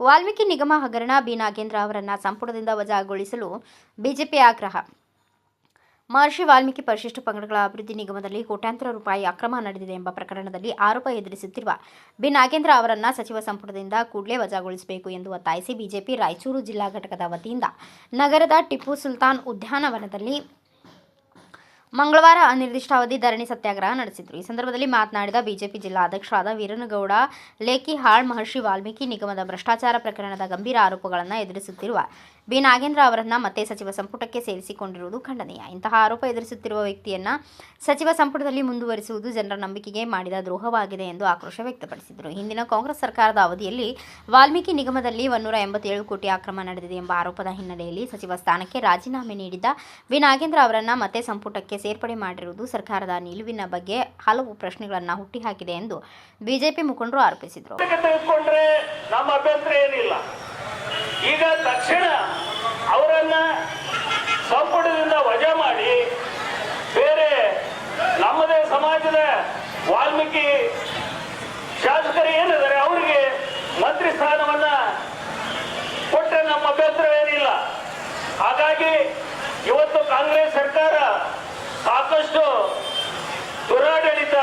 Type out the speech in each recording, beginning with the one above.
ವಾಲ್ಮೀಕಿ ನಿಗಮ ಹಗರಣ ಬಿ ನಾಗೇಂದ್ರ ಅವರನ್ನು ಸಂಪುಟದಿಂದ ವಜಾಗೊಳಿಸಲು ಬಿಜೆಪಿ ಆಗ್ರಹ. ಮಹರ್ಷಿ ವಾಲ್ಮೀಕಿ ಪರಿಶಿಷ್ಟ ಪಂಗಡಗಳ ಅಭಿವೃದ್ಧಿ ನಿಗಮದಲ್ಲಿ ಕೋಟ್ಯಾಂತರ ರೂಪಾಯಿ ಅಕ್ರಮ ನಡೆದಿದೆ ಎಂಬ ಪ್ರಕರಣದಲ್ಲಿ ಆರೋಪ ಎದುರಿಸುತ್ತಿರುವ ಬಿ ನಾಗೇಂದ್ರ ಅವರನ್ನು ಸಚಿವ ಸಂಪುಟದಿಂದ ಕೂಡಲೇ ವಜಾಗೊಳಿಸಬೇಕು ಎಂದು ಒತ್ತಾಯಿಸಿ ಬಿಜೆಪಿ ರಾಯಚೂರು ಜಿಲ್ಲಾ ಘಟಕದ ವತಿಯಿಂದ ನಗರದ ಟಿಪ್ಪು ಸುಲ್ತಾನ್ ಉದ್ಯಾನವನದಲ್ಲಿ ಮಂಗಳವಾರ ಅನಿರ್ದಿಷ್ಟಾವಧಿ ಧರಣಿ ಸತ್ಯಾಗ್ರಹ ನಡೆಸಿದರು. ಈ ಸಂದರ್ಭದಲ್ಲಿ ಮಾತನಾಡಿದ ಬಿಜೆಪಿ ಜಿಲ್ಲಾಧ್ಯಕ್ಷರಾದ ವೀರನಗೌಡ ಲೇಕಿಹಾಳ್, ಮಹರ್ಷಿ ವಾಲ್ಮೀಕಿ ನಿಗಮದ ಭ್ರಷ್ಟಾಚಾರ ಪ್ರಕರಣದ ಗಂಭೀರ ಆರೋಪಗಳನ್ನು ಎದುರಿಸುತ್ತಿರುವ ಬಿ ನಾಗೇಂದ್ರ ಅವರನ್ನು ಮತ್ತೆ ಸಚಿವ ಸಂಪುಟಕ್ಕೆ ಸೇರಿಸಿಕೊಂಡಿರುವುದು ಖಂಡನೀಯ. ಇಂತಹ ಆರೋಪ ಎದುರಿಸುತ್ತಿರುವ ವ್ಯಕ್ತಿಯನ್ನು ಸಚಿವ ಸಂಪುಟದಲ್ಲಿ ಮುಂದುವರಿಸುವುದು ಜನರ ನಂಬಿಕೆಗೆ ಮಾಡಿದ ದ್ರೋಹವಾಗಿದೆ ಎಂದು ಆಕ್ರೋಶ ವ್ಯಕ್ತಪಡಿಸಿದರು. ಹಿಂದಿನ ಕಾಂಗ್ರೆಸ್ ಸರ್ಕಾರದ ಅವಧಿಯಲ್ಲಿ ವಾಲ್ಮೀಕಿ ನಿಗಮದಲ್ಲಿ 187 ಕೋಟಿ ಅಕ್ರಮ ನಡೆದಿದೆ ಎಂಬ ಆರೋಪದ ಹಿನ್ನೆಲೆಯಲ್ಲಿ ಸಚಿವ ಸ್ಥಾನಕ್ಕೆ ರಾಜೀನಾಮೆ ನೀಡಿದ್ದ ಬಿ ನಾಗೇಂದ್ರ ಅವರನ್ನು ಮತ್ತೆ ಸಂಪುಟಕ್ಕೆ ಸೇರ್ಪಡೆ ಮಾಡಿರುವುದು ಸರ್ಕಾರದ ನಿಲುವಿನ ಬಗ್ಗೆ ಹಲವು ಪ್ರಶ್ನೆಗಳನ್ನು ಹುಟ್ಟಿಹಾಕಿದೆ ಎಂದು ಬಿಜೆಪಿ ಮುಖಂಡರು ಆರೋಪಿಸಿದರು. ಈಗ ತಕ್ಷಣ ಅವರನ್ನ ಸಂಪುಟದಿಂದ ವಜಾ ಮಾಡಿ ಬೇರೆ ನಮ್ಮದೇ ಸಮಾಜದ ವಾಲ್ಮೀಕಿ ಶಾಸಕರು ಏನಿದ್ದಾರೆ ಅವರಿಗೆ ಮಂತ್ರಿ ಸ್ಥಾನವನ್ನ ಕೊಟ್ಟರೆ ನಮ್ಮ ಅಭ್ಯಂತರವೇನಿಲ್ಲ. ಹಾಗಾಗಿ ಇವತ್ತು ಕಾಂಗ್ರೆಸ್ ಸರ್ಕಾರ ಸಾಕಷ್ಟು ದುರಾಡಳಿತ,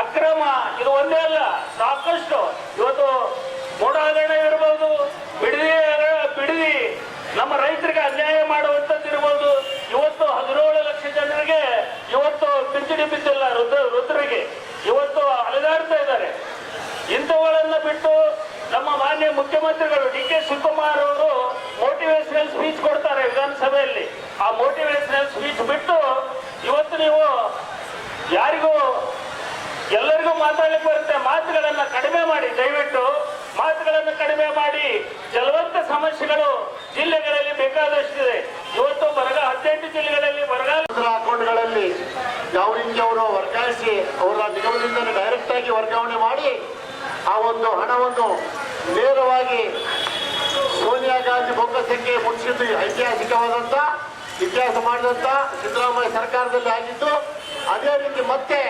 ಅಕ್ರಮ ಇದು ಒಂದೇ ಅಲ್ಲ, ಸಾಕಷ್ಟು ಇವತ್ತು ಮೂಢ ಹಗರಣ ಇರಬಹುದು, ಬಿಡದಿ ನಮ್ಮ ರೈತರಿಗೆ ಅನ್ಯಾಯ ಮಾಡುವಂಥದ್ದು ಇರ್ಬೋದು. ಇವತ್ತು 17 ಲಕ್ಷ ಜನರಿಗೆ ಇವತ್ತು ಪಿಂಚಣಿ ಬಿದ್ದಿಲ್ಲ, ವೃದ್ಧರಿಗೆ ಇವತ್ತು ಅಲೆದಾಡ್ತಾ ಇದ್ದಾರೆ. ಇಂಥವುಗಳನ್ನ ಬಿಟ್ಟು ನಮ್ಮ ಮಾನ್ಯ ಮುಖ್ಯಮಂತ್ರಿಗಳು ಡಿ.ಕೆ. ಶಿವಕುಮಾರ್ ಅವರು ಮೋಟಿವೇಶನಲ್ ಸ್ಪೀಚ್ ಕೊಡ್ತಾರೆ ವಿಧಾನಸಭೆಯಲ್ಲಿ. ಆ ಮೋಟಿವೇಶನಲ್ ಸ್ಪೀಚ್ ಬಿಟ್ಟು ಇವತ್ತು ನೀವು ಯಾರಿಗೂ ಎಲ್ಲರಿಗೂ ಮಾತಾಡ್ಲಿಕ್ಕೆ ಬರುತ್ತೆ, ಮಾತುಗಳನ್ನ ಕಡಿಮೆ ಮಾಡಿ, ದಯವಿಟ್ಟು ಮಾತುಗಳನ್ನು ಕಡಿಮೆ ಮಾಡಿ. ಜಲವಂತ ಸಮಸ್ಯೆಗಳು ಜಿಲ್ಲೆಗಳಲ್ಲಿ ಬೇಕಾದಷ್ಟಿದೆ. ಇವತ್ತು 18 ಜಿಲ್ಲೆಗಳಲ್ಲಿ ಬರಗಾಲ ಅಕೌಂಟ್ಗಳಲ್ಲಿ ಯಾವ ರೀತಿ ಅವರು ವರ್ಗಾಯಿಸಿ ಅವರ ನಿಗಮದಿಂದ ಡೈರೆಕ್ಟ್ ಆಗಿ ವರ್ಗಾವಣೆ ಮಾಡಿ ಆ ಒಂದು ಹಣವನ್ನು ನೇರವಾಗಿ ಸೋನಿಯಾ ಗಾಂಧಿ ಬೊಕ್ಕಸಕ್ಕೆ ಮುಟ್ಟಿಸಿದ್ದು ಐತಿಹಾಸಿಕವಾದಂತ ಇತಿಹಾಸ ಮಾಡಿದಂತ ಸಿದ್ದರಾಮಯ್ಯ ಸರ್ಕಾರದಲ್ಲಿ ಆಗಿದ್ದು. ಅದೇ ರೀತಿ ಮತ್ತೆ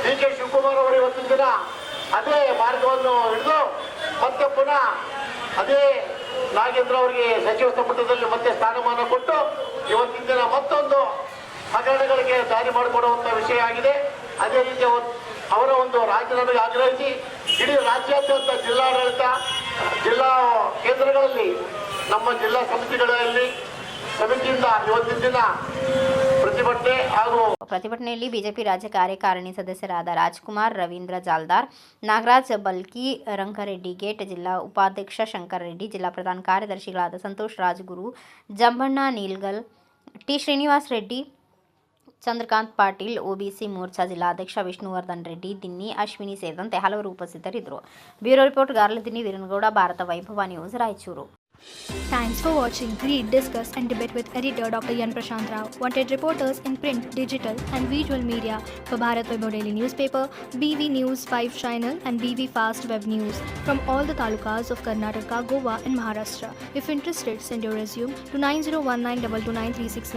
ಡಿ.ಕೆ. ಶಿವಕುಮಾರ್ ಅವರು ಇವತ್ತಿನ ದಿನ ಅದೇ ಮಾರ್ಗವನ್ನು ಹಿಡಿದು ಮತ್ತೆ ಪುನಃ ಅದೇ ನಾಗೇಂದ್ರ ಅವರಿಗೆ ಸಚಿವ ಸಂಪುಟದಲ್ಲಿ ಮತ್ತೆ ಸ್ಥಾನಮಾನ ಕೊಟ್ಟು ಇವತ್ತಿನ ದಿನ ಮತ್ತೊಂದು ಹಗರಣಗಳಿಗೆ ದಾರಿ ಮಾಡಿಕೊಡುವಂತ ವಿಷಯ ಆಗಿದೆ. ಅದೇ ರೀತಿ ಅವರ ಒಂದು ರಾಜೀನಾಮೆಗೆ ಆಗ್ರಹಿಸಿ ಇಡೀ ರಾಜ್ಯಾದ್ಯಂತ ಜಿಲ್ಲಾಡಳಿತ, ಜಿಲ್ಲಾ ಕೇಂದ್ರಗಳಲ್ಲಿ, ನಮ್ಮ ಜಿಲ್ಲಾ ಸಮಿತಿಗಳಲ್ಲಿ ಸಮಿತಿಯಿಂದ ಇವತ್ತಿನ ದಿನ ಪ್ರತಿಭಟನೆಯಲ್ಲಿ ಬಿಜೆಪಿ ರಾಜ್ಯ ಕಾರ್ಯಕಾರಿಣಿ ಸದಸ್ಯರಾದ ರಾಜ್ಕುಮಾರ್, ರವೀಂದ್ರ ಜಾಲ್ದಾರ್, ನಾಗರಾಜ್ ಬಲ್ಕಿ, ರಂಗಾರೆಡ್ಡಿ ಗೇಟ್, ಜಿಲ್ಲಾ ಉಪಾಧ್ಯಕ್ಷ ಶಂಕರ್ ರೆಡ್ಡಿ, ಜಿಲ್ಲಾ ಪ್ರಧಾನ ಕಾರ್ಯದರ್ಶಿಗಳಾದ ಸಂತೋಷ್ ರಾಜ್ಗುರು, ಜಂಬಣ್ಣ ನೀಲ್ಗಲ್, ಟಿ. ಶ್ರೀನಿವಾಸ್ ರೆಡ್ಡಿ, ಚಂದ್ರಕಾಂತ್ ಪಾಟೀಲ್, ಒಬಿಸಿ ಮೋರ್ಚಾ ಜಿಲ್ಲಾಧ್ಯಕ್ಷ ವಿಷ್ಣುವರ್ಧನ್ ರೆಡ್ಡಿ, ದಿನ್ನಿ, ಅಶ್ವಿನಿ ಸೇರಿದಂತೆ ಹಲವರು ಉಪಸ್ಥಿತರಿದ್ದರು. ಬ್ಯೂರೋ ರಿಪೋರ್ಟ್ ಗಾರ್ಲದಿನ್ನಿ, ವೀರನಗೌಡ, ಭಾರತ ವೈಭವ news, Raichur. Thanks for watching. Read, discuss and debate with editor Dr. Yan Prashant Rao. Wanted reporters in print, digital and visual media for Bharat Vaibhav Daily Newspaper, BV News 5 Channel and BV Fast Web News from all the talukas of Karnataka, Goa and Maharashtra. If interested, send your resume to 9019229369.